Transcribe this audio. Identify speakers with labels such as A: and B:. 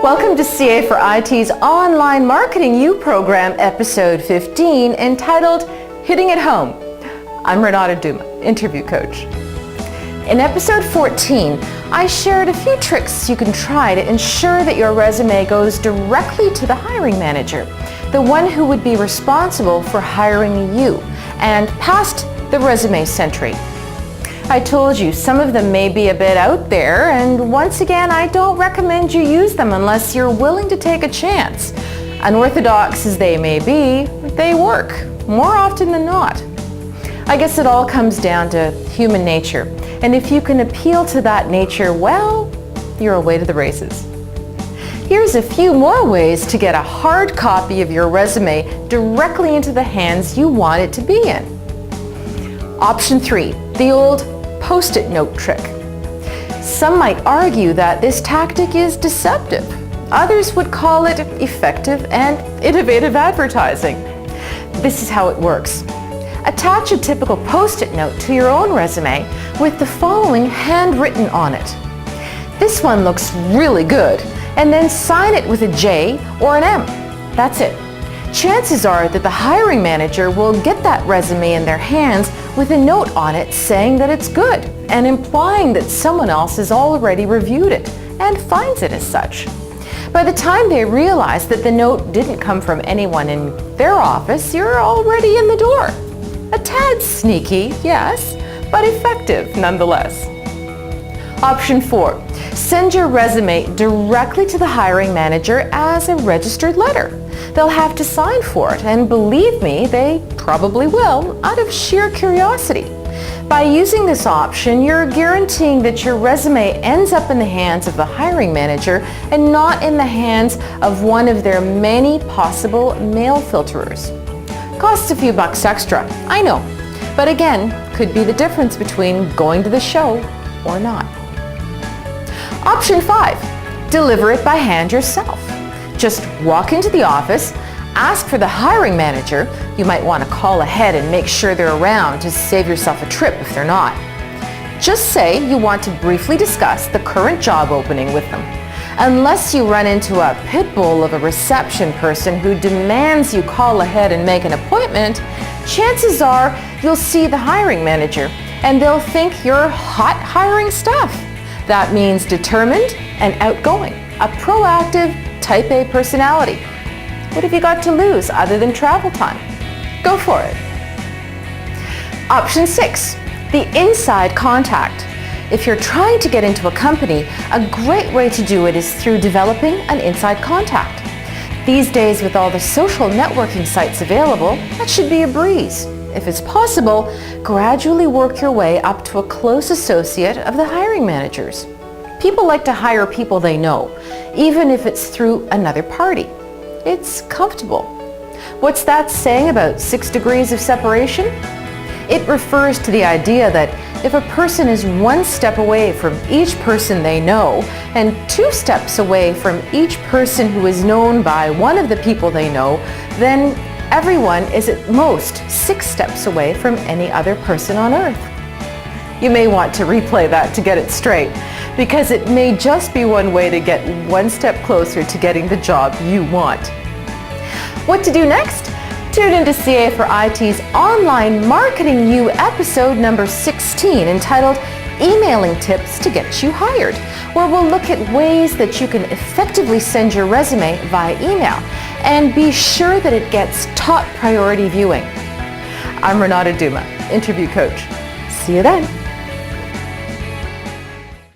A: Welcome to CA4IT's Online Marketing U program, episode 15, entitled Hitting It Home. I'm Renata, Duma, interview coach. In episode 14, I shared a few tricks you can try to ensure that your resume goes directly to the hiring manager, the one who would be responsible for hiring you, and past the resume century. I told you some of them may be a bit out there, and once again, I don't recommend you use them unless you're willing to take a chance. Unorthodox as they may be, they work, more often than not. I guess it all comes down to human nature, and if you can appeal to that nature, well, you're away to the races. Here's a few more ways to get a hard copy of your resume directly into the hands you want it to be in. Option 3, the old Post-it note trick. Some might argue that this tactic is deceptive. Others would call it effective and innovative advertising. This is how it works. Attach a typical Post-it note to your own resume with the following handwritten on it. This one looks really good, and then sign it with a J or an M. That's it. Chances are that the hiring manager will get that resume in their hands with a note on it saying that it's good and implying that someone else has already reviewed it and finds it as such. By the time they realize that the note didn't come from anyone in their office, you're already in the door. A tad sneaky, yes, but effective nonetheless. Option 4, send your resume directly to the hiring manager as a registered letter. They'll have to sign for it, and believe me, they probably will, out of sheer curiosity. By using this option, you're guaranteeing that your resume ends up in the hands of the hiring manager and not in the hands of one of their many possible mail filterers. Costs a few bucks extra, I know, but again, could be the difference between going to the show or not. Option 5, deliver it by hand yourself. Just walk into the office, ask for the hiring manager. You might want to call ahead and make sure they're around to save yourself a trip if they're not. Just say you want to briefly discuss the current job opening with them. Unless you run into a pit bull of a reception person who demands you call ahead and make an appointment, chances are you'll see the hiring manager and they'll think you're hot hiring stuff. That means determined and outgoing, a proactive Type A personality. What have you got to lose other than travel time? Go for it. Option 6, the inside contact. If you're trying to get into a company, a great way to do it is through developing an inside contact. These days, with all the social networking sites available, that should be a breeze. If it's possible, gradually work your way up to a close associate of the hiring managers. People like to hire people they know, even if it's through another party. It's comfortable. What's that saying about 6 degrees of separation? It refers to the idea that if a person is 1 step away from each person they know and 2 steps away from each person who is known by one of the people they know, then everyone is at most 6 steps away from any other person on earth. You may want to replay that to get it straight, because it may just be one way to get 1 step closer to getting the job you want. What to do next? Tune into CA4IT's Online Marketing U episode number 16, entitled Emailing Tips to Get You Hired, where we'll look at ways that you can effectively send your resume via email and be sure that it gets top priority viewing. I'm Renata Duma, interview coach. See you then.